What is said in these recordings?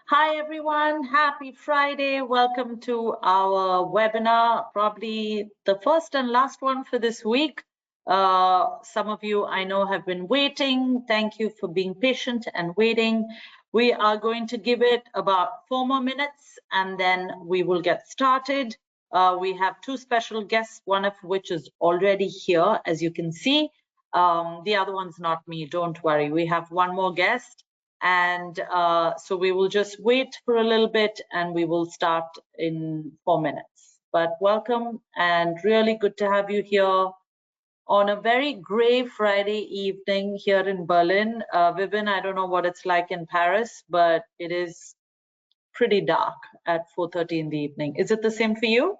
Hi everyone, happy Friday. Welcome to our webinar, probably the first and last one for this week. Some of you I know have been waiting. Thank you for being patient and waiting. We are going to give it about 4 more minutes and then we will get started. We have two special guests, one of which is already here, as you can see. The other one's not me, don't worry. We have one more guest. And so we will just wait for a little bit and we will start in 4 minutes. But welcome and really good to have you here on a very gray Friday evening here in Berlin. Vibin, I don't know what it's like in Paris, but it is pretty dark at 4:30 in the evening. Is it the same for you?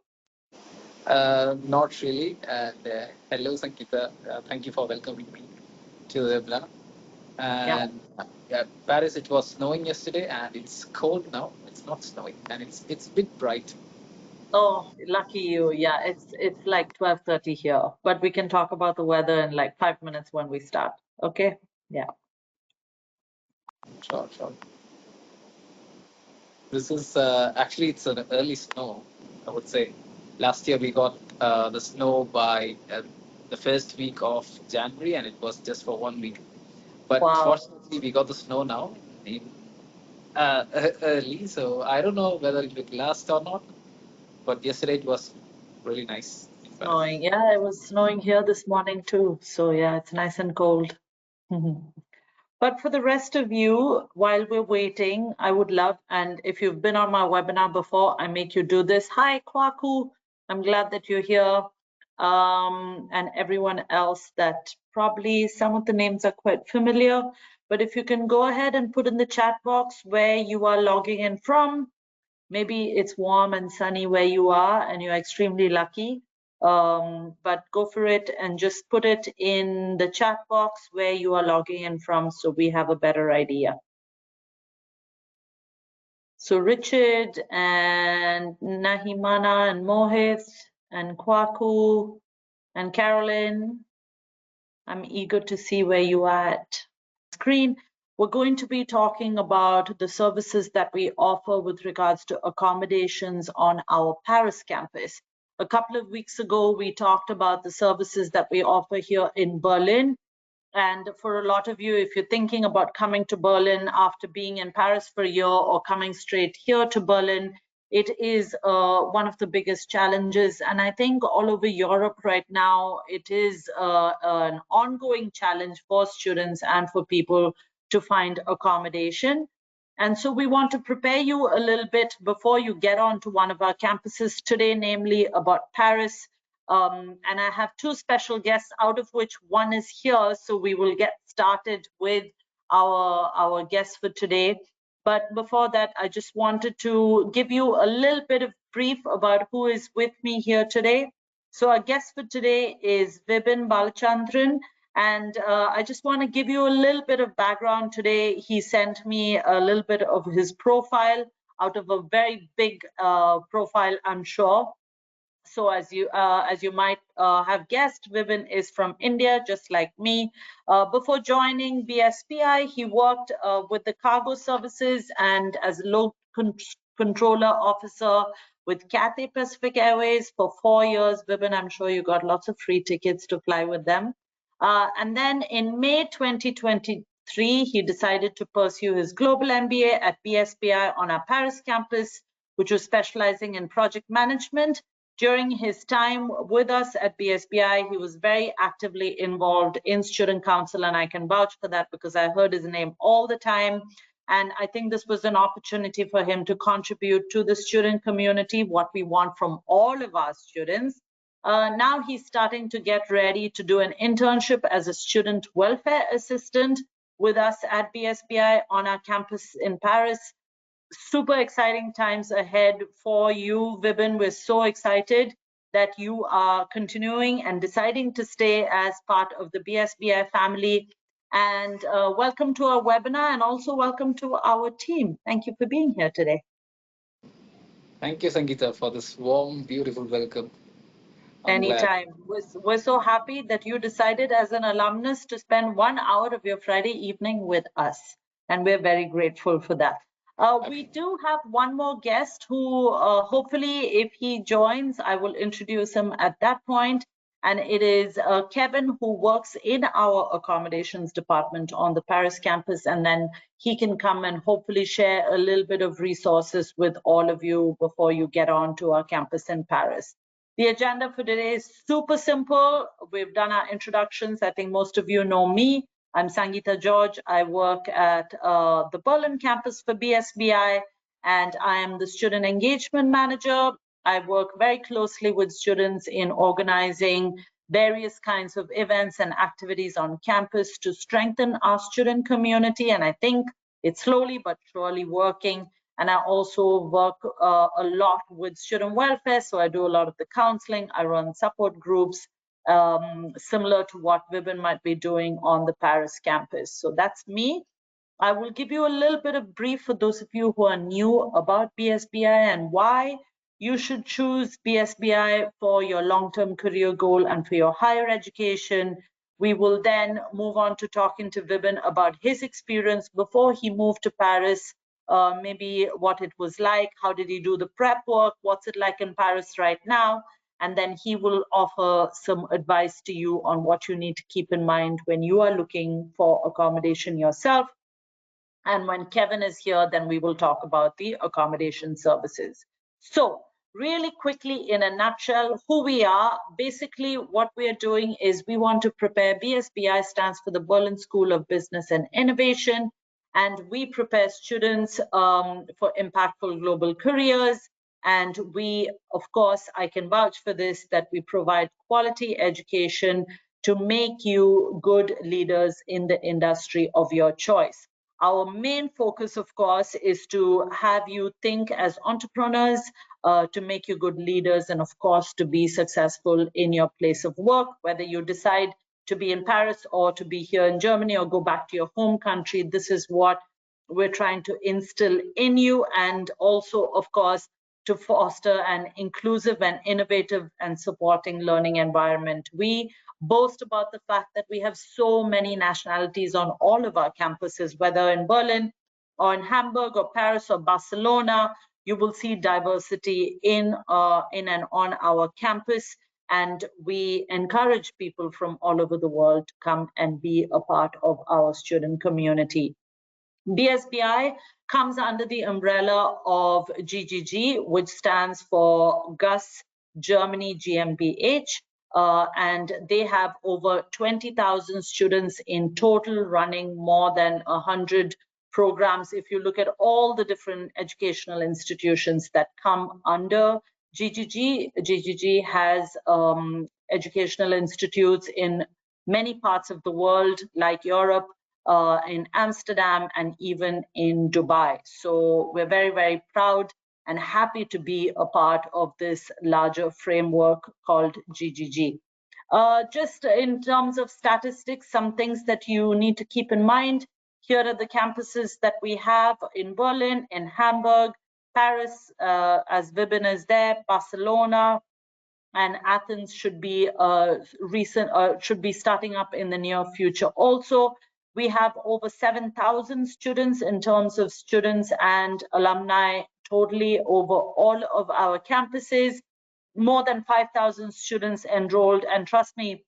Not really. And hello, Sangeetha. Thank you for welcoming me to the webinar. And yeah, Paris, it was snowing yesterday, and it's cold now. It's not snowing, and it's a bit bright. Oh, lucky you. Yeah, it's like 12:30 here, but we can talk about the weather in like 5 minutes when we start. Okay? Yeah. Sure, sure. This is actually it's an early snow, I would say. Last year we got the snow by the first week of January, and it was just for 1 week. But Wow. fortunately, we got the snow now in early, so I don't know whether it will last or not. But yesterday it was really nice. Snowing. Yeah, it was snowing here this morning too. So yeah, it's nice and cold. But for the rest of you, while we're waiting, I would love, and if you've been on my webinar before, I make you do this. Hi, Kwaku. I'm glad that you're here. And everyone else that probably some of the names are quite familiar. But if you can go ahead and put in the chat box where you are logging in from, maybe it's warm and sunny where you are and you're extremely lucky. But go for it and just put it in the chat box where you are logging in from so we have a better idea. So Richard and Nahimana and Mohit and Kwaku and Carolyn, I'm eager to see where you are at screen. We're going to be talking about the services that we offer with regards to accommodations on our Paris campus. A couple of weeks ago, we talked about the services that we offer here in Berlin. And for a lot of you, if you're thinking about coming to Berlin after being in Paris for a year or coming straight here to Berlin, it is one of the biggest challenges. And I think all over Europe right now, it is an ongoing challenge for students and for people to find accommodation. And so we want to prepare you a little bit before you get on to one of our campuses today, namely about Paris. And I have two special guests, out of which one is here. So we will get started with our guests for today. But before that, I just wanted to give you a little bit of brief about who is with me here today. So our guest for today is Vibin Balachandran. And I just want to give you a little bit of background today. He sent me a little bit of his profile out of a very big profile, I'm sure. So as you might have guessed, Vibin is from India, just like me. Before joining BSBI, he worked with the cargo services and as a load controller officer with Cathay Pacific Airways for 4 years. Vibin, I'm sure you got lots of free tickets to fly with them. And then in May 2023, he decided to pursue his global MBA at BSBI on our Paris campus, which was specializing in project management. During his time with us at BSBI, he was very actively involved in student council, and I can vouch for that because I heard his name all the time. And I think this was an opportunity for him to contribute to the student community, what we want from all of our students. Now he's starting to get ready to do an internship as a student welfare assistant with us at BSBI on our campus in Paris. Super exciting times ahead for you, Vibin. We're so excited that you are continuing and deciding to stay as part of the BSBI family. And welcome to our webinar and also welcome to our team. Thank you for being here today. Thank you, Sangeetha, for this warm, beautiful welcome. Anytime. We're so happy that you decided as an alumnus to spend 1 hour of your Friday evening with us. And we're very grateful for that. We do have one more guest who hopefully if he joins, I will introduce him at that point. And it is Kevin, who works in our accommodations department on the Paris campus. And then he can come and hopefully share a little bit of resources with all of you before you get on to our campus in Paris. The agenda for today is super simple. We've done our introductions. I think most of you know me. I'm Sangeetha George. I work at the Berlin campus for BSBI, and I am the student engagement manager. I work very closely with students in organizing various kinds of events and activities on campus to strengthen our student community. And I think it's slowly but surely working. And I also work a lot with student welfare. So I do a lot of the counseling. I run support groups, similar to what Vibin might be doing on the Paris campus. So that's me. I will give you a little bit of brief for those of you who are new about BSBI and why you should choose BSBI for your long-term career goal and for your higher education. We will then move on to talking to Vibin about his experience before he moved to Paris, maybe what it was like, how did he do the prep work, what's it like in Paris right now, and then he will offer some advice to you on what you need to keep in mind when you are looking for accommodation yourself. And when Kevin is here, then we will talk about the accommodation services. So really quickly, in a nutshell, who we are, basically what we are doing is we want to prepare, BSBI stands for the Berlin School of Business and Innovation, and we prepare students for impactful global careers. And we, of course, I can vouch for this, that we provide quality education to make you good leaders in the industry of your choice. Our main focus, of course, is to have you think as entrepreneurs, to make you good leaders, and of course, to be successful in your place of work, whether you decide to be in Paris or to be here in Germany or go back to your home country. This is what we're trying to instill in you, and also, of course, to foster an inclusive and innovative and supporting learning environment. We boast about the fact that we have so many nationalities on all of our campuses, whether in Berlin or in Hamburg or Paris or Barcelona. You will see diversity in and on our campus, and we encourage people from all over the world to come and be a part of our student community. BSBI comes under the umbrella of GGG, which stands for GUS Germany GmbH, and they have over 20,000 students in total, running more than 100 programs. If you look at all the different educational institutions that come under GGG, GGG has educational institutes in many parts of the world, like Europe, in Amsterdam, and even in Dubai. So we're very, very proud and happy to be a part of this larger framework called GGG. Just in terms of statistics, some things that you need to keep in mind. Here are the campuses that we have in Berlin, in Hamburg, Paris, as Vibin is there, Barcelona, and Athens should be should be starting up in the near future. Also, we have over 7,000 students in terms of students and alumni totally over all of our campuses, more than 5,000 students enrolled. And trust me,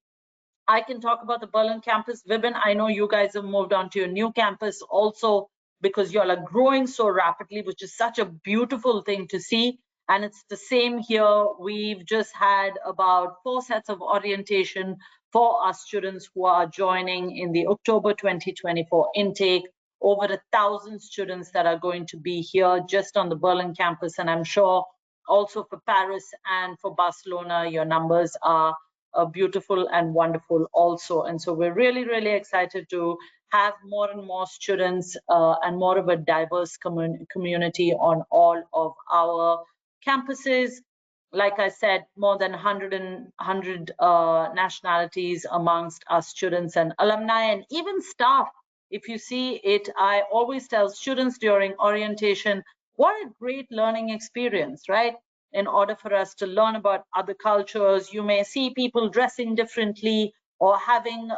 I can talk about the Berlin campus. Vibin, I know you guys have moved on to your new campus also, because y'all are growing so rapidly, which is such a beautiful thing to see. And it's the same here. We've just had about 4 sets of orientation for our students who are joining in the October 2024 intake. Over 1,000 students that are going to be here just on the Berlin campus. And I'm sure also for Paris and for Barcelona, your numbers are beautiful and wonderful also. And so we're really, really excited to have more and more students and more of a diverse community on all of our campuses. Like I said, more than 100 nationalities amongst our students and alumni, and even staff. If you see it, I always tell students during orientation, what a great learning experience, right? In order for us to learn about other cultures, you may see people dressing differently or having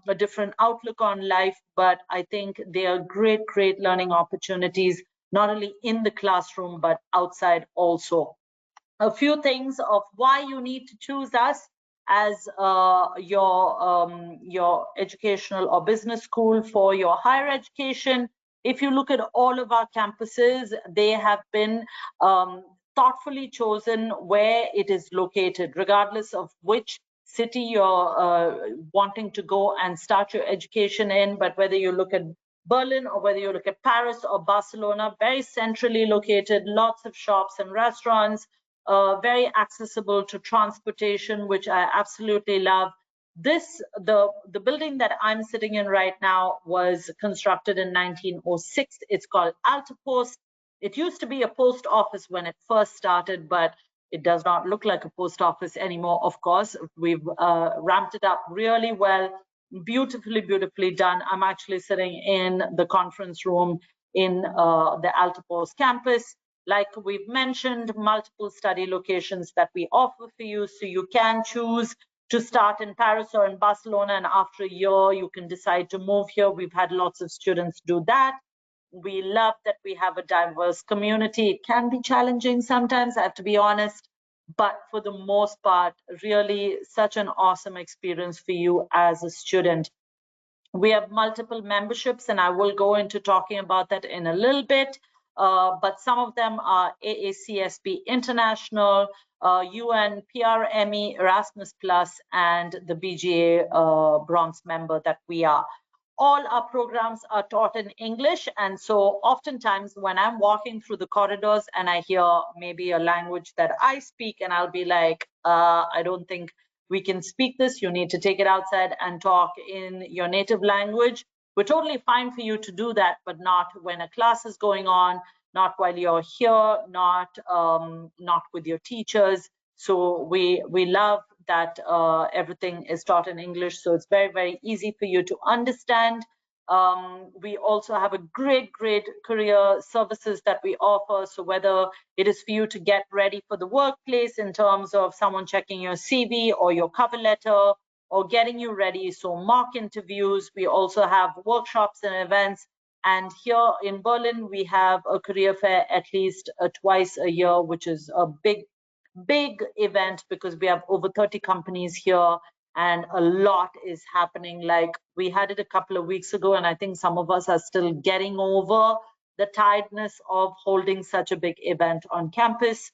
a different outlook on life, but I think they are great, great learning opportunities not only in the classroom, but outside also. A few things of why you need to choose us as your educational or business school for your higher education. If you look at all of our campuses, they have been thoughtfully chosen where it is located, regardless of which city you're wanting to go and start your education in. But whether you look at Berlin or whether you look at Paris or Barcelona, very centrally located, lots of shops and restaurants, very accessible to transportation, which I absolutely love. The building that I'm sitting in right now was constructed in 1906. It's called Alta Post. It used to be a post office when it first started, but it does not look like a post office anymore, of course. We've ramped it up really well, beautifully done. I'm actually sitting in the conference room in the Alta Post campus. Like we've mentioned, multiple study locations that we offer for you, so you can choose to start in Paris or in Barcelona, and after a year you can decide to move here. We've had lots of students do that. We love that we have a diverse community. It can be challenging sometimes, I have to be honest, but for the most part, really such an awesome experience for you as a student. We have multiple memberships, and I will go into talking about that in a little bit. But some of them are AACSB International, UN PRME, Erasmus Plus, and the BGA bronze member that we are. All our programs are taught in English, and so oftentimes when I'm walking through the corridors and I hear maybe a language that I speak, and I'll be like, I don't think we can speak this, you need to take it outside and talk in your native language. We're totally fine for you to do that, but not when a class is going on, not while you're here, not with your teachers. So we love that everything is taught in English, so it's very easy for you to understand. We also have a great career services that we offer. So whether it is for you to get ready for the workplace in terms of someone checking your CV or your cover letter or getting you ready, so mock interviews, we also have workshops and events. And here in Berlin, we have a career fair at least twice a year, which is a big event because we have over 30 companies here and a lot is happening. Like we had it a couple of weeks ago, and I think some of us are still getting over the tiredness of holding such a big event on campus.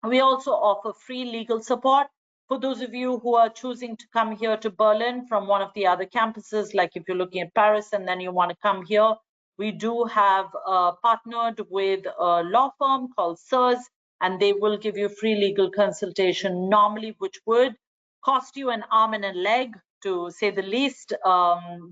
We also offer free legal support for those of you who are choosing to come here to Berlin from one of the other campuses. Like if you're looking at Paris and then you want to come here, we do have partnered with a law firm called SIRS, and they will give you free legal consultation normally, which would cost you an arm and a leg, to say the least.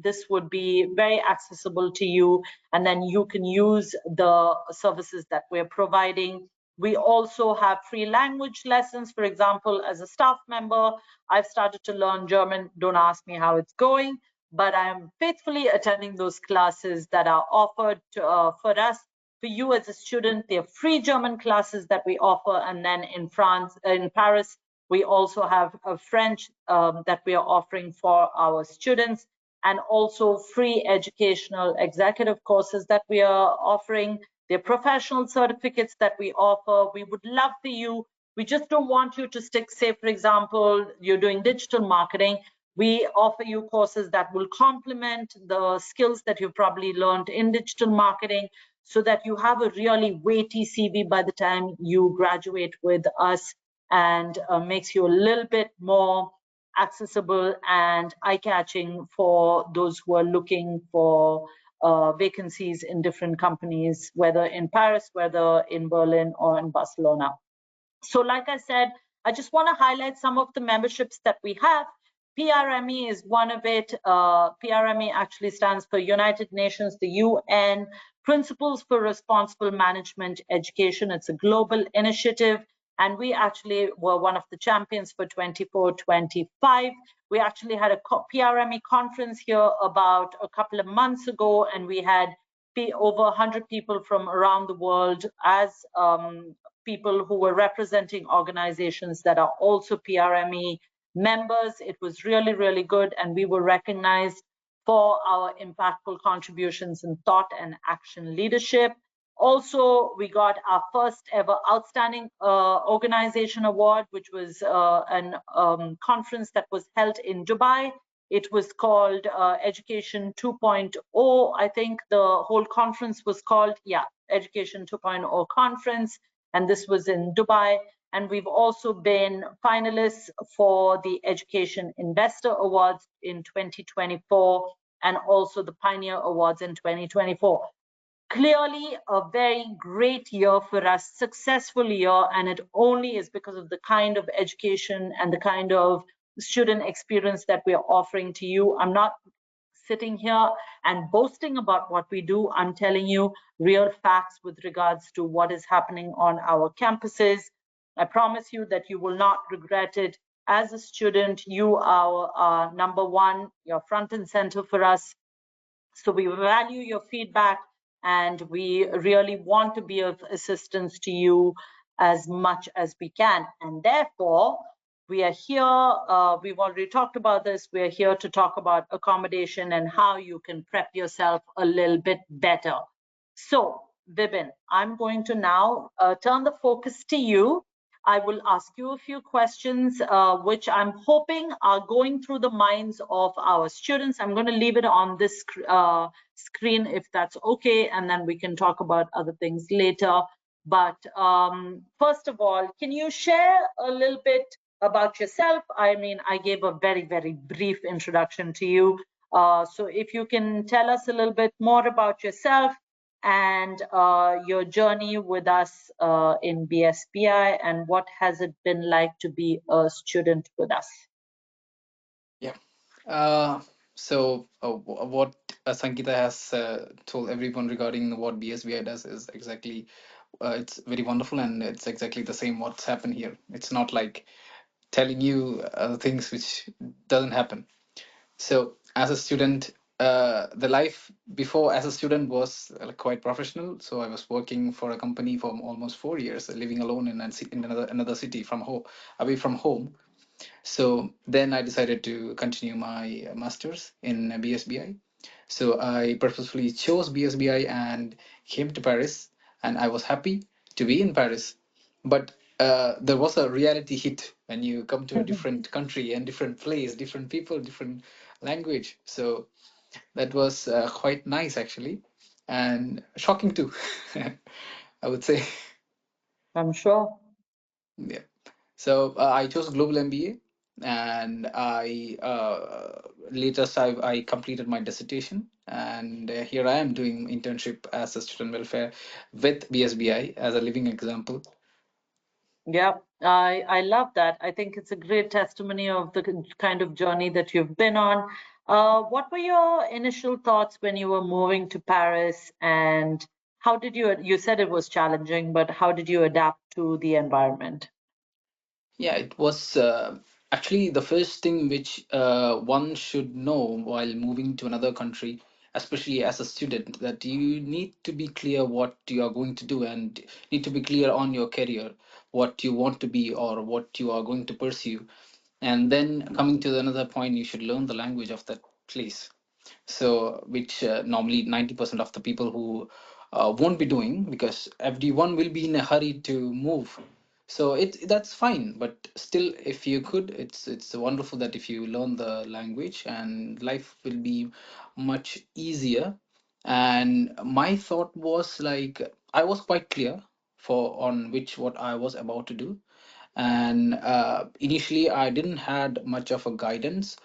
This would be very accessible to you, and then you can use the services that we're providing. We also have free language lessons. For example, as a staff member, I've started to learn German. Don't ask me how it's going, but I'm faithfully attending those classes that are offered for us. For you as a student, they're free German classes that we offer. And then in Paris, we also have a French that we are offering for our students, and also free educational executive courses that we are offering. They're professional certificates that we offer. We would love for you. We just don't want you to stick, say, for example, you're doing digital marketing. We offer you courses that will complement the skills that you've probably learned in digital marketing, so that you have a really weighty CV by the time you graduate with us, and makes you a little bit more accessible and eye-catching for those who are looking for vacancies in different companies, whether in Paris, whether in Berlin or in Barcelona. So like I said, I just want to highlight some of the memberships that we have. PRME is one of it. PRME actually stands for United Nations, the UN, Principles for Responsible Management Education. It's a global initiative, and we actually were one of the champions for 24-25. We actually had a PRME conference here about a couple of months ago, and we had over 100 people from around the world as people who were representing organizations that are also PRME members. It was really good, and we were recognized for our impactful contributions in thought and action leadership. Also, we got our first ever Outstanding Organization Award, which was an conference that was held in Dubai. It was called Education 2.0. I think the whole conference was called, yeah, Education 2.0 Conference, and this was in Dubai. And we've also been finalists for the Education Investor Awards in 2024 and also the Pioneer Awards in 2024. Clearly a very great year for us, successful year, and it only is because of the kind of education and the kind of student experience that we are offering to you. I'm not sitting here and boasting about what we do. I'm telling you real facts with regards to what is happening on our campuses. I promise you that you will not regret it. As a student, you are number one, you're front and center for us. So we value your feedback and we really want to be of assistance to you as much as we can. And therefore, we are here, we've already talked about this, we are here to talk about accommodation and how you can prep yourself a little bit better. So, Vibin, I'm going to now turn the focus to you. I will ask you a few questions, which I'm hoping are going through the minds of our students. I'm going to leave it on this screen if that's okay, and then we can talk about other things later. But first of all, can you share a little bit about yourself? I mean, I gave a very, very brief introduction to you. So if you can tell us a little bit more about yourself, and your journey with us in BSBI, and what has it been like to be a student with us? Yeah. What Sangeetha has told everyone regarding what BSBI does is exactly, it's very wonderful, and it's exactly the same what's happened here. It's not like telling you things which doesn't happen. So as a student, the life before as a student was quite professional. So I was working for a company for almost 4 years, living alone in another city from home, away from home. So then I decided to continue my master's in BSBI. So I purposefully chose BSBI and came to Paris, and I was happy to be in Paris. But there was a reality hit when you come to a different country and different place, different people, different language. So that was quite nice actually, and shocking too, I would say. I'm sure. Yeah. So I chose global MBA, and I later I completed my dissertation, and here I am doing internship as a student welfare with BSBI as a living example. Yeah, I love that. I think it's a great testimony of the kind of journey that you've been on. What were your initial thoughts when you were moving to Paris, and how did you said it was challenging, but how did you adapt to the environment? Yeah, it was actually the first thing which one should know while moving to another country, especially as a student, that you need to be clear what you are going to do and need to be clear on your career, what you want to be or what you are going to pursue. And then coming to another point, you should learn the language of that place. So which normally 90% of the people who won't be doing, because everyone will be in a hurry to move. So that's fine, but still, if you could, it's wonderful that if you learn the language, and life will be much easier. And my thought was like, I was quite clear for on which what I was about to do. And initially I didn't had much of a guidance,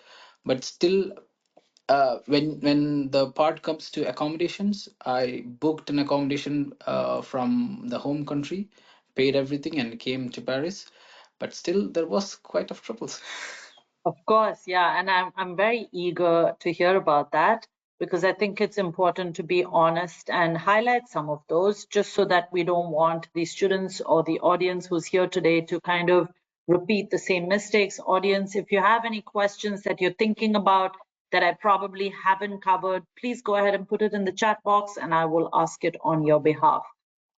but still, when the part comes to accommodations, I booked an accommodation from the home country, paid everything, and came to Paris. But still, there was quite of troubles. Of course, yeah, and I'm very eager to hear about that because I think it's important to be honest and highlight some of those just so that we don't want the students or the audience who's here today to kind of repeat the same mistakes. Audience, if you have any questions that you're thinking about that I probably haven't covered, please go ahead and put it in the chat box and I will ask it on your behalf.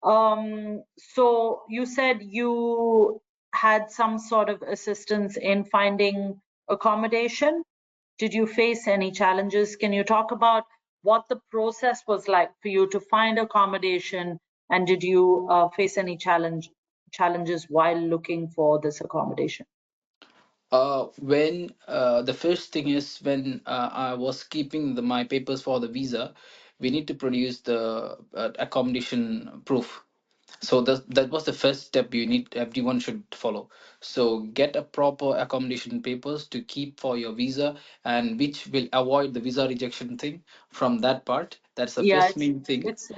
So you said you had some sort of assistance in finding accommodation. Did you face any challenges? Can you talk about what the process was like for you to find accommodation And did you face any challenges while looking for this accommodation? When the first thing is when I was keeping my papers for the visa, we need to produce the accommodation proof. So that was the first step everyone should follow. So get a proper accommodation papers to keep for your visa, and which will avoid the visa rejection thing from that part. That's the Yeah, first main thing. is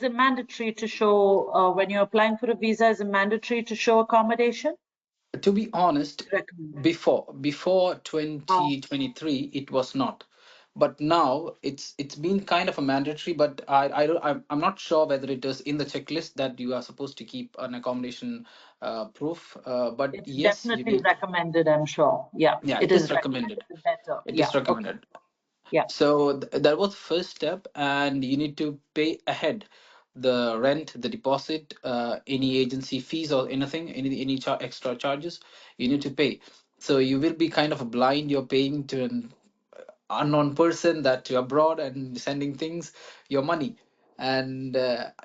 it mandatory to show when you're applying for a visa? Is it mandatory to show accommodation? To be honest, Recommended. before Oh, 2023 it was not, but now it's been kind of a mandatory. But I'm not sure whether it is in the checklist that you are supposed to keep an accommodation proof, but it's yes, you definitely need. recommended, I'm sure. Yeah, Yeah, it it is is recommended. recommended. Better. It Yeah, is okay. recommended. Yeah. So that was first step, and you need to pay ahead the rent, the deposit, any agency fees or anything, any extra charges you need to pay. So you will be kind of blind. You're paying to an unknown person that you're abroad and sending things, your money. And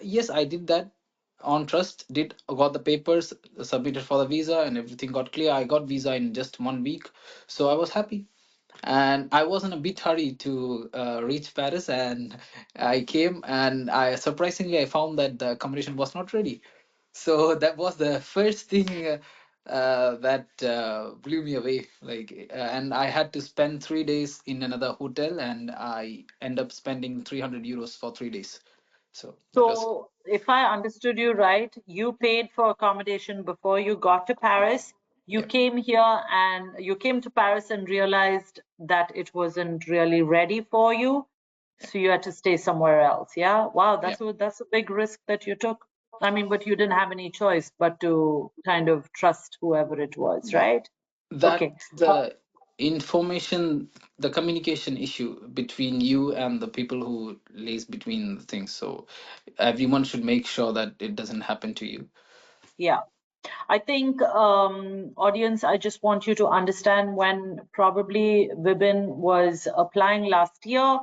yes, I did that on trust. Did got the papers submitted for the visa, and everything got clear. I got visa in just 1 week, so I was happy, and I was in a bit hurry to reach Paris, and I came, and I surprisingly I found that the accommodation was not ready. So that was the first thing that blew me away. And I had to spend 3 days in another hotel, and I end up spending 300 euros for 3 days. So that was. So, if I understood you right, you paid for accommodation before you got to Paris. You Yeah, came here and you came to Paris and realized that it wasn't really ready for you. yeah, So you had to stay somewhere else. Yeah. Wow, yeah. that's a big risk that you took. I mean, but you didn't have any choice but to kind of trust whoever it was, Yeah. right? Okay. That's the information, the communication issue between you and the people who lays between the things. So everyone should make sure that it doesn't happen to you. Yeah. I think, audience, I just want you to understand when probably Vibin was applying last year,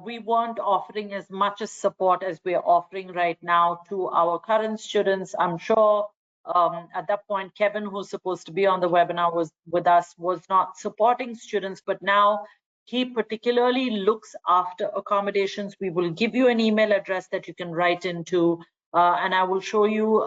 we weren't offering as much as support as we're offering right now to our current students. I'm sure at that point, Kevin, who's supposed to be on the webinar was with us, was not supporting students, but now he particularly looks after accommodations. We will give you an email address that you can write into, and I will show you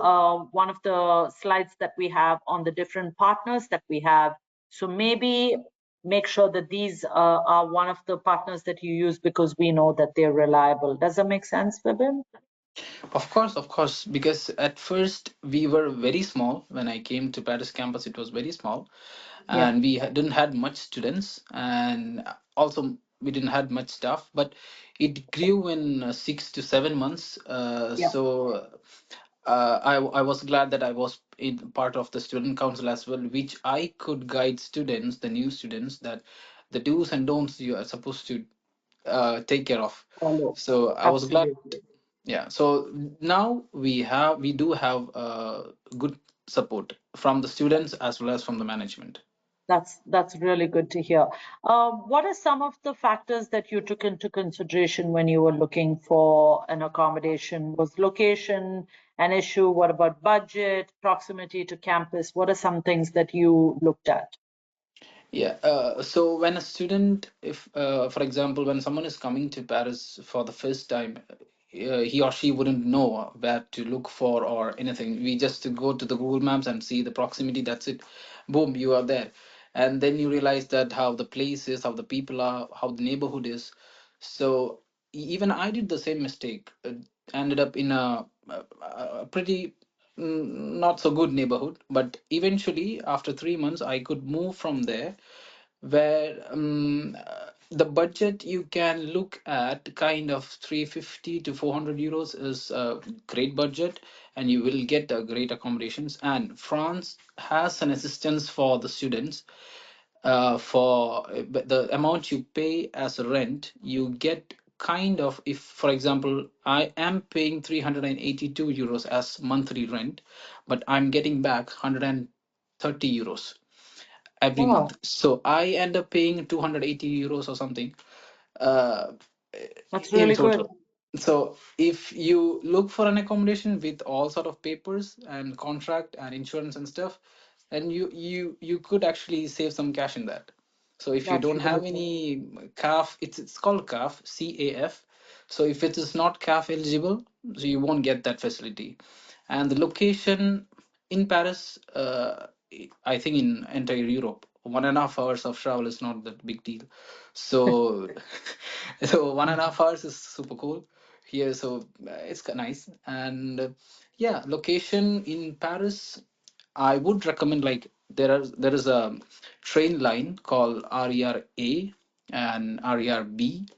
one of the slides that we have on the different partners that we have. So maybe make sure that these are one of the partners that you use because we know that they're reliable. Does that make sense, Vibin? Of course, because at first we were very small. When I came to Paris campus, it was very small, Yeah. and we didn't had much students, and also we didn't had much staff. But it grew in 6 to 7 months. Yeah. I was glad that I was in part of the student council as well, which I could guide students, the new students, that the do's and don'ts you are supposed to take care of. Follow. So I was glad. Absolutely. Yeah. So now we do have good support from the students as well as from the management. That's really good to hear. What are some of the factors that you took into consideration when you were looking for an accommodation? Was location an issue? What about budget, proximity to campus? What are some things that you looked at? Yeah. So when a student, if for example, when someone is coming to Paris for the first time, he or she wouldn't know where to look for or anything. We just go to the Google Maps and see the proximity. That's it. Boom, you are there, and then you realize that how the place is, how the people are, how the neighborhood is. So even I did the same mistake. Ended up in a pretty not so good neighborhood, but eventually after 3 months I could move from there, where the budget you can look at kind of 350 to 400 euros is a great budget, and you will get great accommodations. And France has an assistance for the students, for but the amount you pay as a rent, you get kind of, if for example I am paying 382 euros as monthly rent, but I'm getting back 130 euros every Wow, month. So I end up paying 280 euros or something uh, that's in really good. total. So if you look for an accommodation with all sort of papers and contract and insurance and stuff, and you could actually save some cash in that. So if you That's don't really have good. any CAF, it's called CAF, CAF. So if it is not CAF eligible, so you won't get that facility. And the location in Paris, I think in entire Europe, 1.5 hours of travel is not that big deal. So so 1.5 hours is super cool here. So it's nice. And yeah, location in Paris, I would recommend, like, there is a train line called RER-A and RER-B.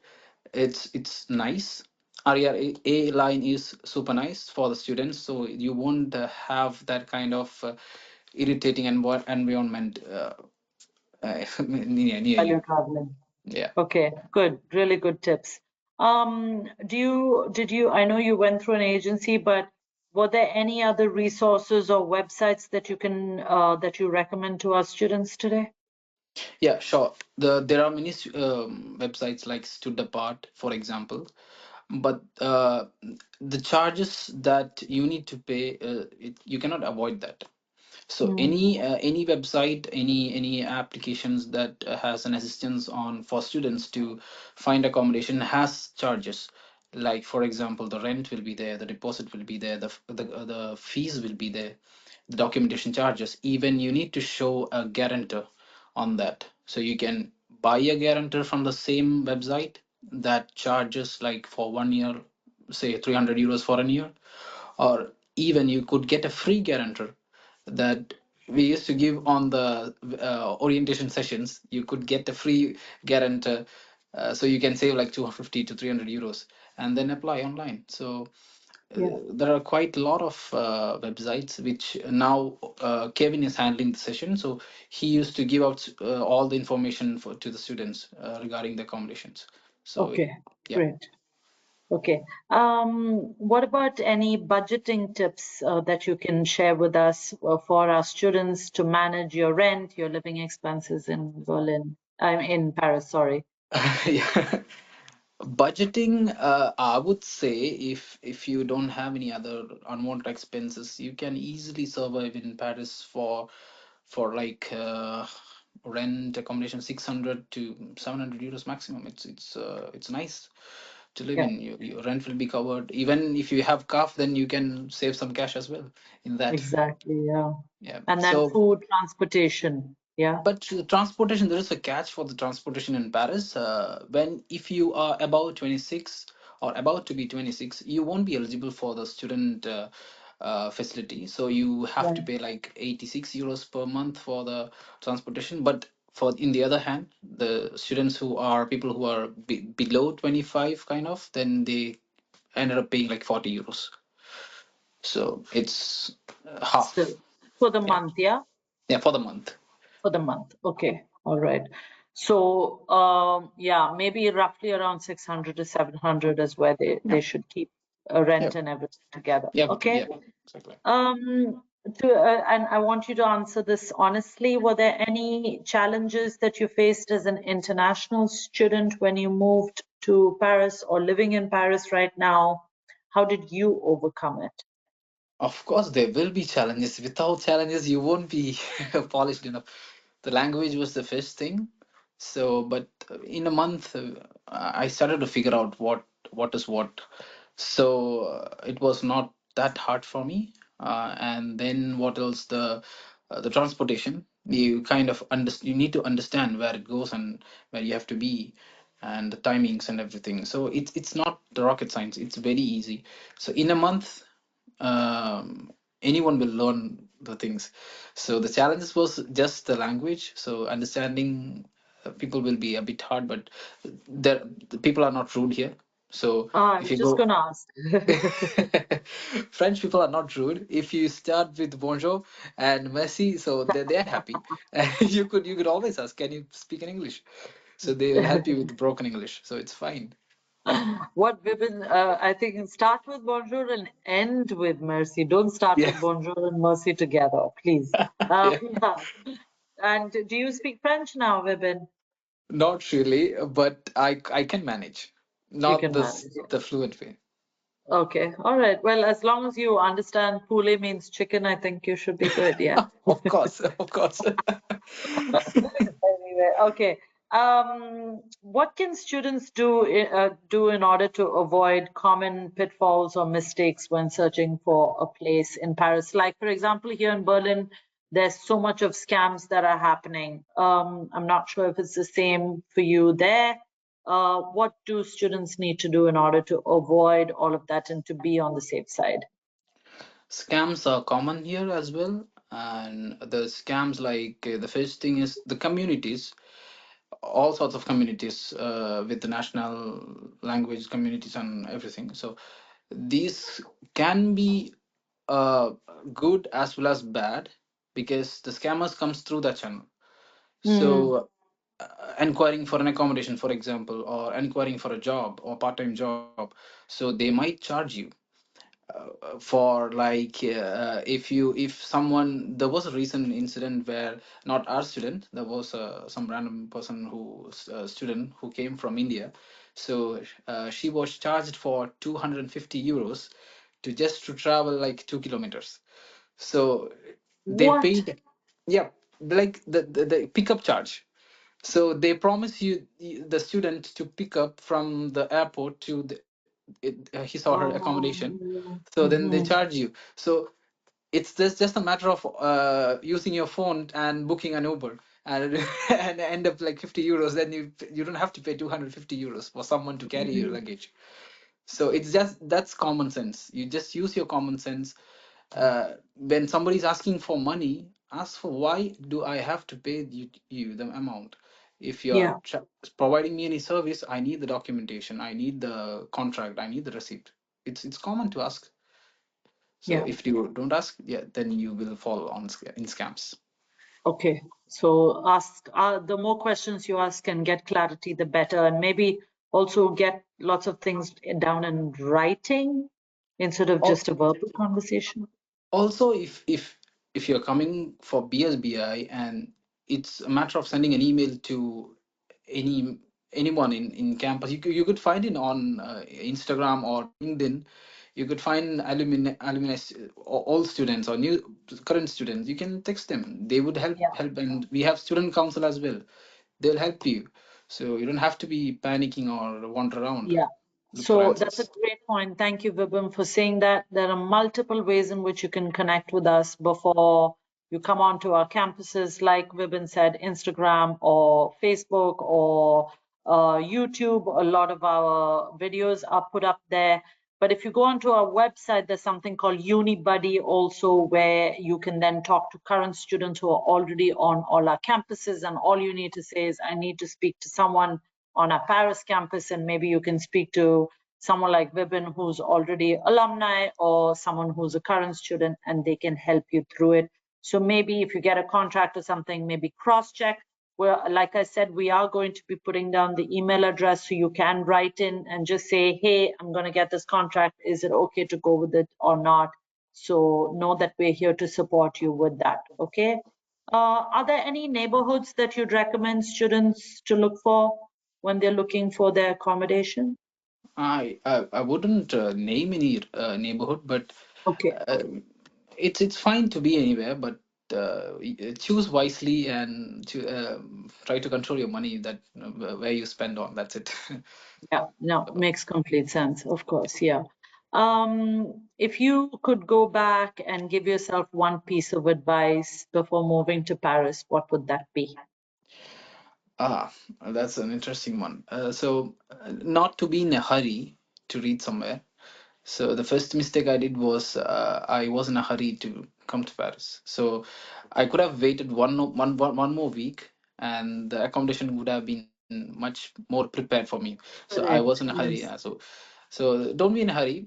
It's nice. RER-A line is super nice for the students, so you won't have that kind of irritating environment near While you're you. traveling. Yeah. Okay, good. Really good tips. I know you went through an agency, but were there any other resources or websites that that you recommend to our students today? Yeah, sure. There are many websites like Stood Apart, for example, but the charges that you need to pay, you cannot avoid that. So Mm, any website, any applications that has an assistance on for students to find accommodation has charges. Like for example, the rent will be there, the deposit will be there, the fees will be there, the documentation charges. Even you need to show a guarantor on that. So you can buy a guarantor from the same website that charges like for 1 year, say 300 euros for a year, or even you could get a free guarantor that we used to give on the orientation sessions. You could get a free guarantor, so you can save like 250 to 300 euros and then apply online. So yeah. there are quite a lot of websites which now Kevin is handling the session. So he used to give out all the information to the students regarding the accommodations. So Okay, yeah. great. Okay. What about any budgeting tips that you can share with us for our students to manage your rent, your living expenses in Berlin? I'm in Paris, sorry. Yeah. Budgeting, I would say, if you don't have any other unwanted expenses, you can easily survive in Paris for like rent accommodation 600 to 700 euros maximum. It's nice to live Yeah, in. Your rent will be covered. Even if you have calf, then you can save some cash as well in that. exactly. Yeah. Yeah. And then So food, transportation. Yeah. but transportation, there is a catch for the transportation in Paris. When if you are about 26 or about to be 26, you won't be eligible for the student facility. So you have to Right. pay like 86 euros per month for the transportation. But for in the other hand, the students who are people who are below 25, kind of, then they ended up paying like 40 euros. So it's half. Still, for the Yeah, month, yeah? yeah, for the month. For the month. Okay. All right. So, yeah, maybe roughly around 600 to 700 is where Yeah, they should keep yeah, rent and everything together. yeah, Okay. yeah, exactly. And I want you to answer this honestly. Were there any challenges that you faced as an international student when you moved to Paris or living in Paris right now? How did you overcome it? Of course, there will be challenges. Without challenges, you won't be polished enough. The language was the first thing. So, but in a month, I started to figure out what is what. So it was not that hard for me. And then what else? The transportation. You kind of you need to understand where it goes and where you have to be, and the timings and everything. So it's not the rocket science. It's very easy. So in a month, anyone will learn the things. So the challenges was just the language. So understanding people will be a bit hard, but the people are not rude here. So I if was you just go, going to ask. French people are not rude. If you start with bonjour and merci, so they're happy. And you could always ask, can you speak in English? So they will help you with broken English. So it's fine. What Vibin, I think start with bonjour and end with merci. Don't start Yeah, with bonjour and merci together, please. yeah. Yeah. And do you speak French now, Vibin? Not really, but I can manage. You Not can this manage. the fluent way. Okay. All right. Well, as long as you understand pule means chicken, I think you should be good. Yeah. Of course, of course. Anyway, okay. What can students do in order to avoid common pitfalls or mistakes when searching for a place in Paris? Like, for example, here in Berlin, there's so much of scams that are happening. I'm not sure if it's the same for you there. What do students need to do in order to avoid all of that and to be on the safe side? Scams are common here as well, and the scams like the first thing is the communities, all sorts of communities with the national language communities and everything. So these can be uh, good as well as bad because the scammers comes through that channel. Mm, So inquiring for an accommodation, for example, or inquiring for a job or part-time job, so they might charge you for like if someone, there was a recent incident where not our student, there was some random person who student who came from India. So she was charged for 250 euros to just to travel like 2 kilometers. So they what? paid, yeah, like the pickup charge. So they promise you the student to pick up from the airport to his or her accommodation. Oh, So then they mhm. charge you. So it's just a matter of using your phone and booking an Uber and and end up like 50 euros. Then you don't have to pay 250 euros for someone to carry your Mhm. luggage. So it's just, that's common sense. You just use your common sense. When somebody's asking for money, ask for why do I have to pay you the amount. If you're Yeah, providing me any service, I need the documentation, I need the contract, I need the receipt. It's common to ask. So yeah. if you don't ask, yeah, then you will fall on in scams. Okay. So ask the more questions you ask and get clarity, the better. And maybe also get lots of things down in writing instead of just a verbal conversation. Also, if you're coming for BSBI and it's a matter of sending an email to any anyone in campus, you could find it on Instagram or LinkedIn. You could find alumni, all students or new current students. You can text them. They would Yeah. help, and we have student council as well. They'll help you, so you don't have to be panicking or wander around. Yeah. Look for So that's a answers. great point. Thank you, Vibin, for saying that. There are multiple ways in which you can connect with us before you come onto our campuses, like Vibin said, Instagram or Facebook or YouTube. A lot of our videos are put up there. But if you go onto our website, there's something called UniBuddy also, where you can then talk to current students who are already on all our campuses. And all you need to say is, I need to speak to someone on our Paris campus, and maybe you can speak to someone like Vibin who's already alumni or someone who's a current student, and they can help you through it. So maybe if you get a contract or something, maybe cross-check. Well, like I said, we are going to be putting down the email address so you can write in and just say, hey, I'm going to get this contract. Is it okay to go with it or not? So know that we're here to support you with that. Okay. Are there any neighborhoods that you'd recommend students to look for when they're looking for their accommodation? I wouldn't name any neighborhood, but Okay. uh, it's fine to be anywhere, but choose wisely and to try to control your money, that where you spend on. That's it. Yeah, no, makes complete sense. Of course, yeah. If you could go back and give yourself one piece of advice before moving to Paris, what would that be? Ah, that's an interesting one. Not to be in a hurry to reach somewhere. So the first mistake I did was I was in a hurry to come to Paris. So I could have waited one more week, and the accommodation would have been much more prepared for me. So I was in a Correct. hurry. Yes. So don't be in a hurry.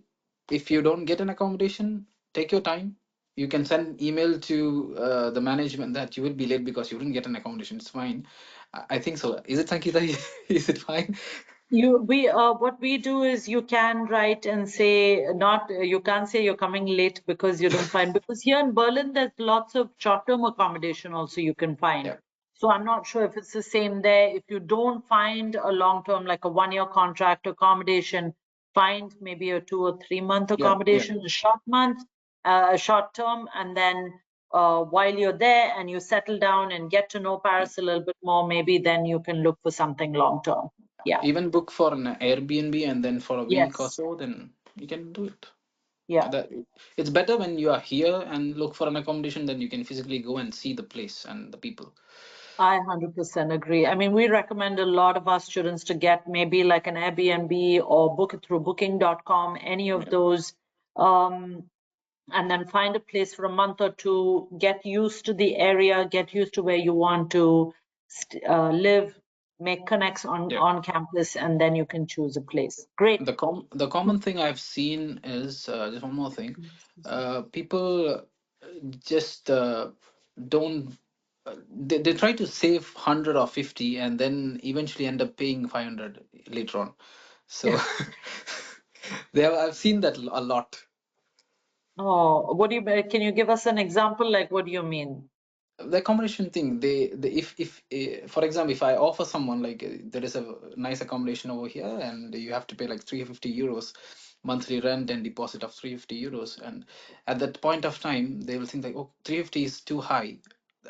If you don't get an accommodation, take your time. You can send email to the management that you will be late because you didn't get an accommodation. It's fine. I think so. Is it, Sangeeta? Is it fine? What we do is you can write and say not you can't say you're coming late because you don't find, because here in Berlin there's lots of short-term accommodation also you can find. Yeah. So I'm not sure if it's the same there. If you don't find a long-term, like a one-year contract accommodation, find maybe a 2 or 3 month Yeah, accommodation, a short term, and then while you're there and you settle down and get to know Paris a little bit more, maybe then you can look for something long term. Yeah. Even book for an Airbnb and then for a week or Yes. so, then you can do it. Yeah. It's better when you are here and look for an accommodation, then you can physically go and see the place and the people. I 100% agree. I mean, we recommend a lot of our students to get maybe like an Airbnb or book it through booking.com, any of Yeah. those, and then find a place for a month or two, get used to the area, get used to where you want to live, make connects Yeah. on campus, and then you can choose a place. Great. The common thing I've seen is just one more thing. People just don't. They try to save 100 or 50 and then eventually end up paying 500 later on. So I've seen that a lot. Oh, what do you, can you give us an example? Like, what do you mean? The accommodation thing, they if for example, if I offer someone like there is a nice accommodation over here and you have to pay like 350 euros monthly rent and deposit of 350 euros, and at that point of time they will think like, oh, 350 is too high,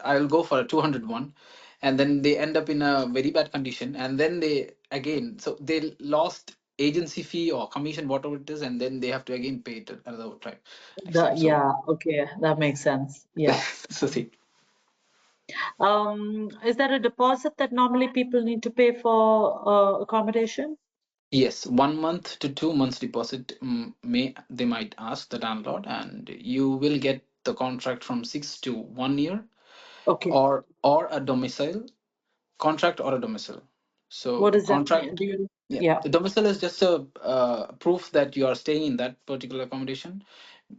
I'll go for a 200 one, and then they end up in a very bad condition, and then they again, so they lost agency fee or commission, whatever it is, and then they have to again pay it another time next time. So Yeah, okay, that makes sense. Yeah. that's the thing. Is there a deposit that normally people need to pay for accommodation? Yes, 1 month to 2 months deposit, they might ask the landlord, and you will get the contract from 6 to 1 year, Okay. or a domicile contract or a domicile. What So does that mean? contract, yeah, Yeah, the domicile is just a proof that you are staying in that particular accommodation,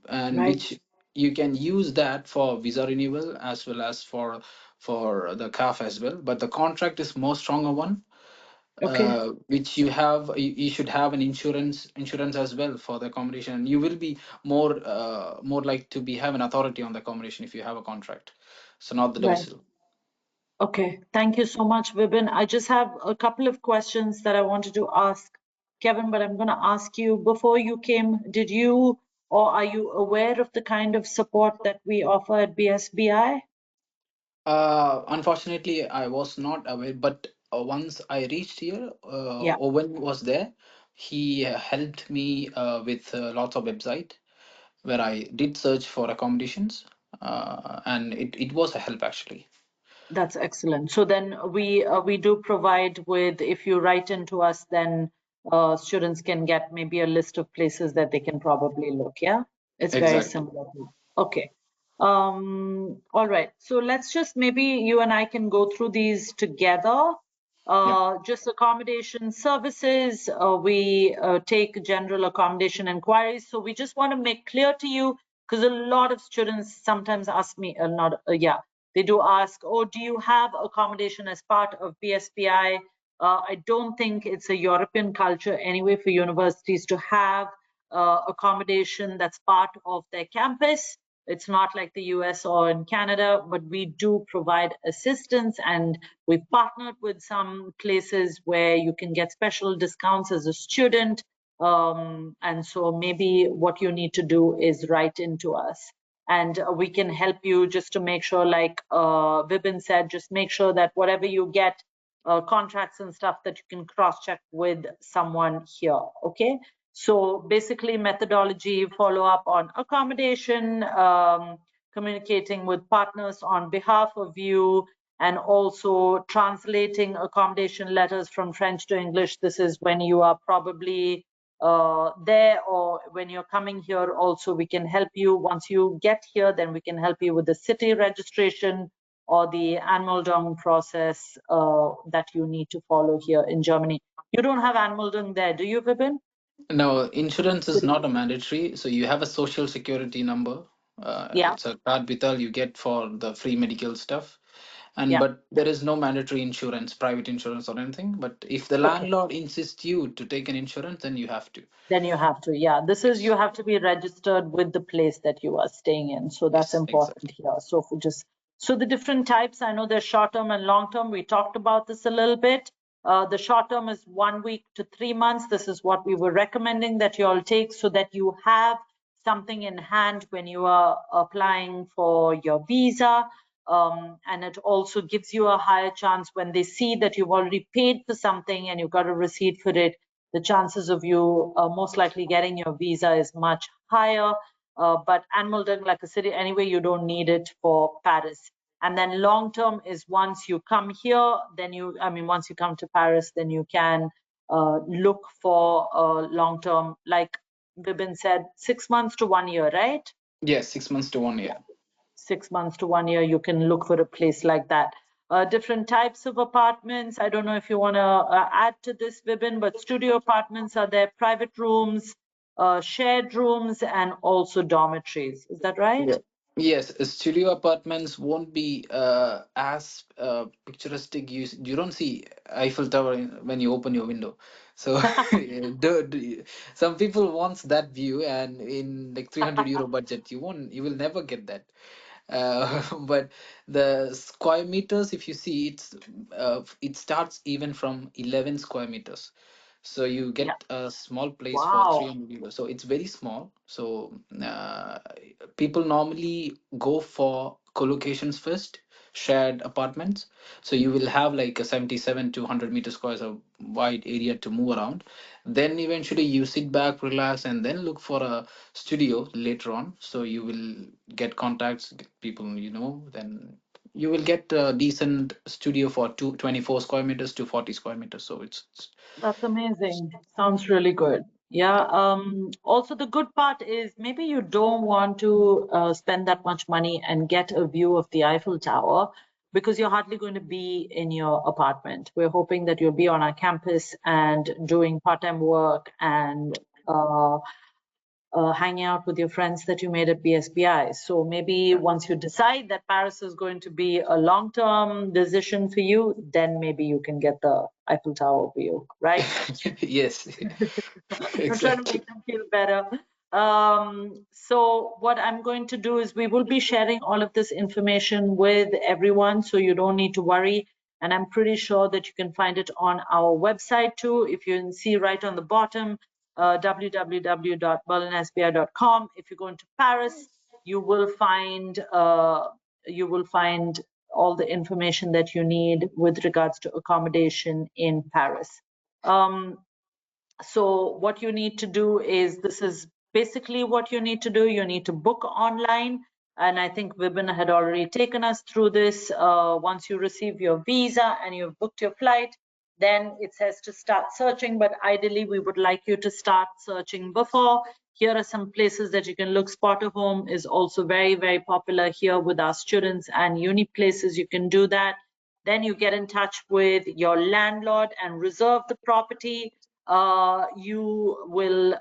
and right. which you can use that for visa renewal as well as for the CAF as well. But the contract is more stronger one, Okay. which you should have an insurance as well for the accommodation. You will be more like to be have an authority on the accommodation if you have a contract, so not the Right. domicile. Okay. Thank you so much, Vibin. I just have a couple of questions that I wanted to ask Kevin, but I'm going to ask you before you came, did you or are you aware of the kind of support that we offer at BSBI? Unfortunately, I was not aware, but once I reached here, Yeah, Owen was there. He helped me with lots of website where I did search for accommodations, and it was a help actually. that's excellent. So then we do provide with, if you write into us, then students can get maybe a list of places that they can probably look. Yeah, it's very Exactly. similar to. Okay. All right. So let's just maybe you and I can go through these together. Yeah. Just accommodation services. We take general accommodation inquiries. So we just want to make clear to you, because a lot of students sometimes ask me, not, yeah, they do ask, oh, do you have accommodation as part of BSBI? I don't think it's a European culture anyway for universities to have accommodation that's part of their campus. It's not like the US or in Canada, but we do provide assistance, and we've partnered with some places where you can get special discounts as a student. And so maybe what you need to do is write into us, and we can help you just to make sure, like Vibin said, just make sure that whatever you get, contracts and stuff, that you can cross check with someone here. Okay. So basically methodology, follow up on accommodation, communicating with partners on behalf of you, and also translating accommodation letters from French to English. This is when you are probably there, or when you're coming here also, we can help you. Once you get here, then we can help you with the city registration or the Anmeldung process that you need to follow here in Germany. You don't have Anmeldung there, do you, Vibin? No, insurance is not a mandatory. So you have a social security number. Yeah, It's a card vital you get for the free medical stuff. And yeah. but there is no mandatory insurance, private insurance or anything. But if the Okay. landlord insists you to take an insurance, then you have to. Then you have to, yeah. This is, Yes. you have to be registered with the place that you are staying in. So that's Yes, important exactly. here. So for just, so the different types, I know there's short term and long term. We talked about this a little bit. The short term is 1 week to 3 months. This is what we were recommending that you all take so that you have something in hand when you are applying for your visa. And it also gives you a higher chance when they see that you've already paid for something and you've got a receipt for it. The chances of you most likely getting your visa is much higher. But Anmuldung, like a city, anyway, you don't need it for Paris. And then long term is once you come here, then once you come to Paris, then you can look for a long term, like Vibin said, 6 months to 1 year, right? Yes, 6 months to 1 year. 6 months to 1 year, you can look for a place like that. Different types of apartments. I don't know if you want to add to this, Vibin, but studio apartments are there, private rooms, shared rooms, and also dormitories. Is that right? Yeah. Yes, studio apartments won't be as picturesque. You don't see Eiffel Tower when you open your window. So some people wants that view, and in like 300 euro budget, you will never get that. But the square meters, if you see, it starts even from 11 square meters. So you Yeah. get a small place for Wow. 300 euros. So it's very small. So people normally go for co-locations first, shared apartments. So you will have like a 77 to 100 meter squares of wide area to move around. Then eventually you sit back, relax, and then look for a studio later on. So you will get contacts, get people, then you will get a decent studio for 24 square meters to 40 square meters. So it's That's amazing. Sounds really good. Yeah. Also, the good part is maybe you don't want to spend that much money and get a view of the Eiffel Tower because you're hardly going to be in your apartment. We're hoping that you'll be on our campus and doing part-time work and hanging out with your friends that you made at BSBI. So maybe once you decide that Paris is going to be a long-term decision for you, then maybe you can get the Eiffel Tower view, right? yes, I'm trying to exactly. make them feel better. So what I'm going to do is we will be sharing all of this information with everyone, so you don't need to worry. And I'm pretty sure that you can find it on our website too. If you can see right on the bottom, www.berlinsbi.com. If you go into Paris, you will find all the information that you need with regards to accommodation in Paris. So what you need to do is, this is basically what you need to do. You need to book online. And I think Vibin had already taken us through this. Once you receive your visa and you've booked your flight, then it says to start searching. But ideally, we would like you to start searching before. Here are some places that you can look. Spotter Home is also very, very popular here with our students, and uni places you can do that. Then you get in touch with your landlord and reserve the property. You will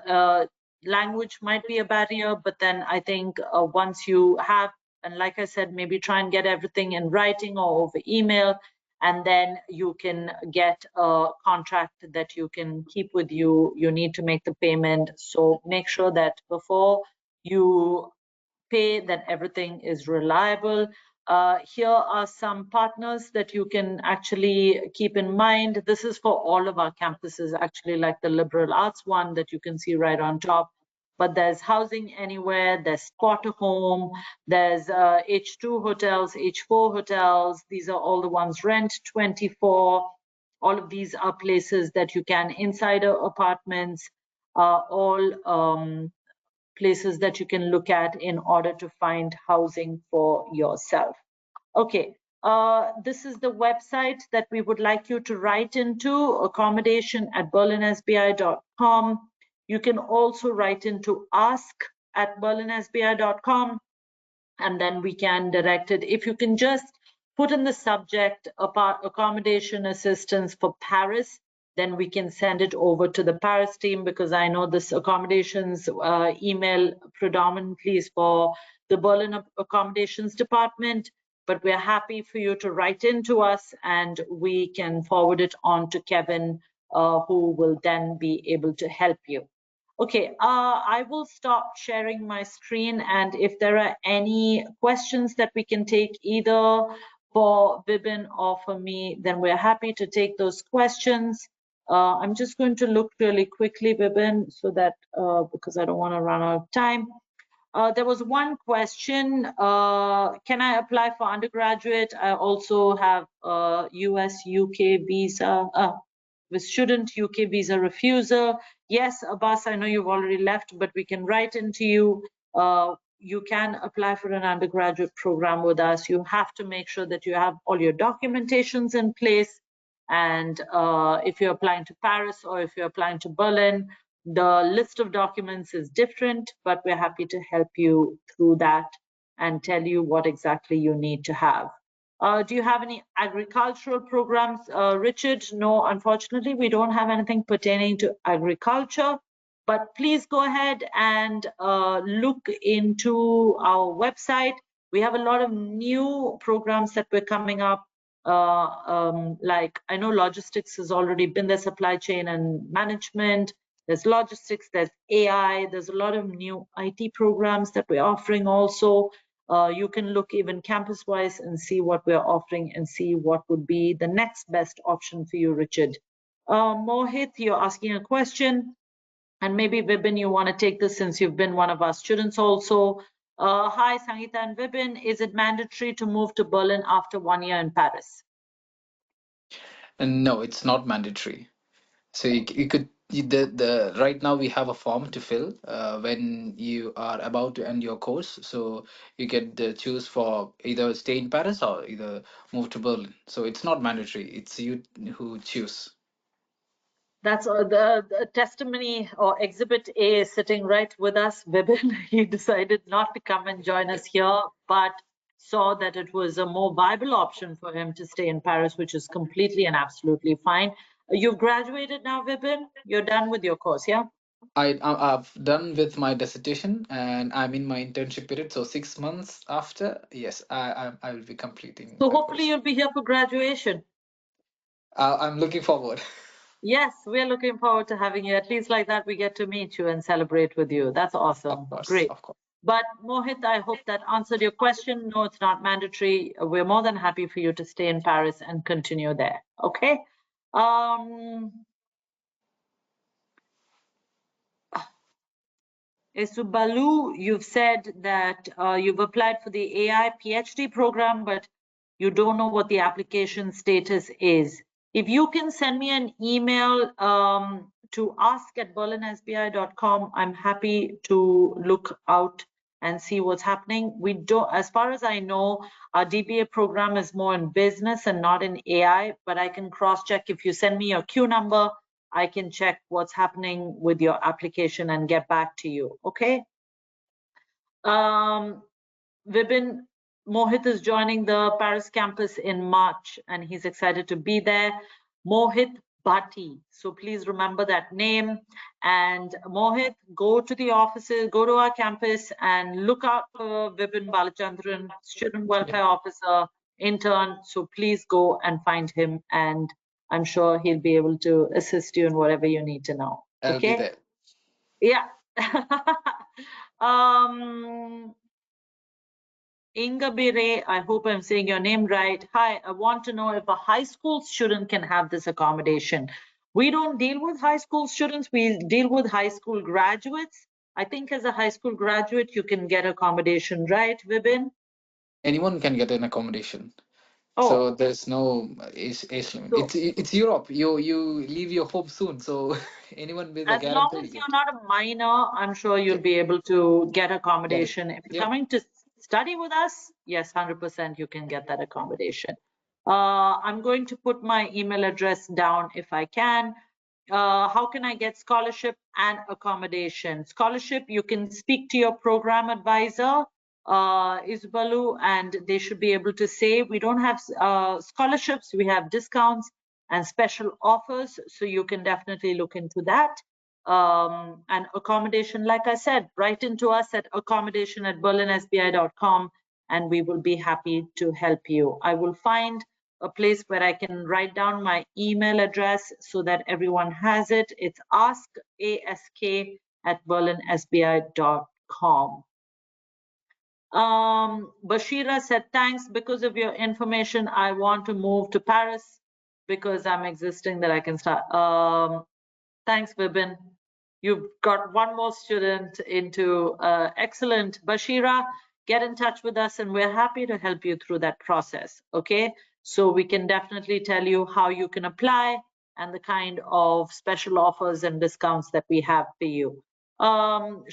language might be a barrier, but then I think once you have, and like I said, maybe try and get everything in writing or over email, and then you can get a contract that you can keep with you. You need to make the payment, so make sure that before you pay that everything is reliable. Here are some partners that you can actually keep in mind. This is for all of our campuses, actually, like the liberal arts one that you can see right on top. But there's Housing Anywhere, there's Spotter Home, there's H2 hotels, H4 hotels. These are all the ones, Rent 24. All of these are places that you can, Insider Apartments, all places that you can look at in order to find housing for yourself. Okay, this is the website that we would like you to write into, accommodation@berlinsbi.com. You can also write into ask@berlinsbi.com, and then we can direct it. If you can just put in the subject accommodation assistance for Paris, then we can send it over to the Paris team, because I know this accommodations email predominantly is for the Berlin accommodations department, but we're happy for you to write into us and we can forward it on to Kevin, who will then be able to help you. Okay, I will stop sharing my screen, and if there are any questions that we can take either for Vibin or for me, then we're happy to take those questions. I'm just going to look really quickly, Vibin, so that because I don't want to run out of time. There was one question, can I apply for undergraduate? I also have a US UK visa, with student UK visa refusal. Yes, Abbas, I know you've already left, but we can write into you. You can apply for an undergraduate program with us. You have to make sure that you have all your documentations in place. And if you're applying to Paris or if you're applying to Berlin, the list of documents is different, but we're happy to help you through that and tell you what exactly you need to have. Do you have any agricultural programs, Richard? No, unfortunately, we don't have anything pertaining to agriculture, but please go ahead and look into our website. We have a lot of new programs that we're coming up. Like I know logistics has already been there, supply chain and management. There's logistics, there's AI, there's a lot of new IT programs that we're offering also. You can look even campus-wise and see what we're offering and see what would be the next best option for you, Richard. Mohit, you're asking a question, and maybe Vibin, you want to take this since you've been one of our students also. Hi, Sangeetha and Vibin, is it mandatory to move to Berlin after 1 year in Paris? No, it's not mandatory. So you could the right now we have a form to fill when you are about to end your course. So you can choose for either stay in Paris or either move to Berlin. So it's not mandatory. It's you who choose. That's the testimony or exhibit A is sitting right with us, Vibin. He decided not to come and join us here, but saw that it was a more viable option for him to stay in Paris, which is completely and absolutely fine. You've graduated now, Vibin? You're done with your course, yeah? I've done with my dissertation and I'm in my internship period. So 6 months after, yes, I will be completing So my hopefully course. you'll be here for graduation. I'm looking forward. Yes, we're looking forward to having you. At least like that, we get to meet you and celebrate with you. That's awesome. Of course, Great. of course. But Mohit, I hope that answered your question. No, it's not mandatory. We're more than happy for you to stay in Paris and continue there. Okay. Isubalu, you've said that you've applied for the AI PhD program, but you don't know what the application status is. If you can send me an email to ask@berlinsbi.com, I'm happy to look out and see what's happening. We don't, as far as I know, our DBA program is more in business and not in AI, but I can cross-check. If you send me your Q number, I can check what's happening with your application and get back to you, okay? Vibin, Mohit is joining the Paris campus in March and he's excited to be there. Mohit Bhatti, so please remember that name. And Mohit, go to the offices, go to our campus and look out for Vibin Balachandran, student welfare officer, intern. So please go and find him and I'm sure he'll be able to assist you in whatever you need to know. I'll be Okay? there. Yeah. Inga Bire, I hope I'm saying your name right. Hi, I want to know if a high school student can have this accommodation. We don't deal with high school students, we deal with high school graduates. I think as a high school graduate, you can get accommodation, right, Vibin? Anyone can get an accommodation. So Oh, there's no age limit. so It's Europe. You leave your home soon. So anyone with a as long guarantee as you're get not a minor, I'm sure you'll yep, be able to get get it. accommodation. If you're Yep. coming to study with us, yes, 100% you can get that accommodation. I'm going to put my email address down if I can. How can I get scholarship and accommodation? Scholarship, you can speak to your program advisor, Isbalu, and they should be able to say, we don't have scholarships, we have discounts and special offers, so you can definitely look into that. And accommodation, like I said, write into us at accommodation@berlinsbi.com and we will be happy to help you. I will find a place where I can write down my email address so that everyone has it. It's ask@berlinsbi.com. Bashira said, thanks. Because of your information, I want to move to Paris because I'm existing that I can start. Thanks, Vibin. You've got one more student into excellent. Bashira, get in touch with us and we're happy to help you through that process. Okay, so we can definitely tell you how you can apply and the kind of special offers and discounts that we have for you. Can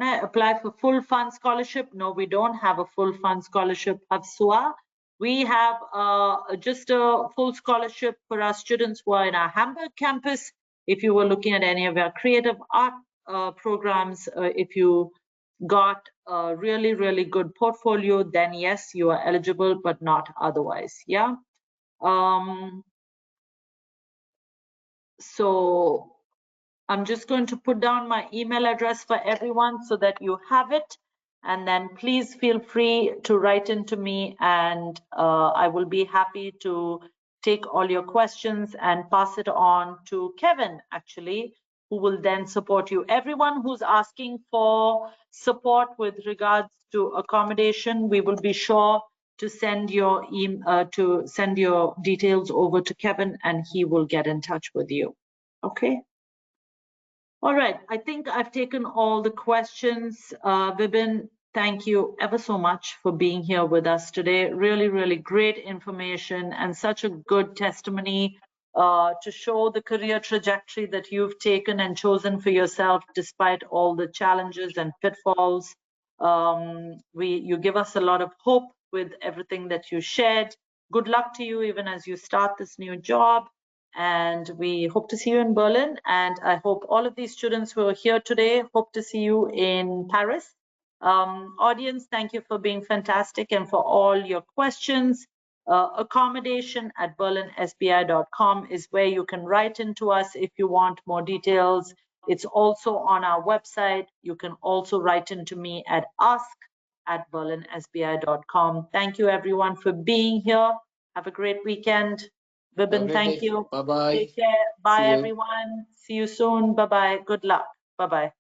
I apply for full fund scholarship? No, we don't have a full fund scholarship, Hafsua. We have just a full scholarship for our students who are in our Hamburg campus. If you were looking at any of our creative art programs, if you got a really, really good portfolio, then yes, you are eligible, but not otherwise. Yeah. So I'm just going to put down my email address for everyone so that you have it. And then please feel free to write into me and I will be happy to take all your questions and pass it on to Kevin, actually, who will then support you. Everyone who's asking for support with regards to accommodation, we will be sure to send your details over to Kevin and he will get in touch with you. Okay. All right, I think I've taken all the questions. Vibin, thank you ever so much for being here with us today. Really, really great information and such a good testimony to show the career trajectory that you've taken and chosen for yourself despite all the challenges and pitfalls. You give us a lot of hope with everything that you shared. Good luck to you even as you start this new job. And we hope to see you in Berlin. And I hope all of these students who are here today hope to see you in Paris. Audience, thank you for being fantastic and for all your questions. Accommodation at berlinsbi.com is where you can write into us if you want more details. It's also on our website. You can also write into me at ask@berlinsbi.com. Thank you everyone for being here. Have a great weekend. Vibin, thank you. Bye-bye. Take care. Bye, everyone. See you soon. Bye-bye. Good luck. Bye-bye.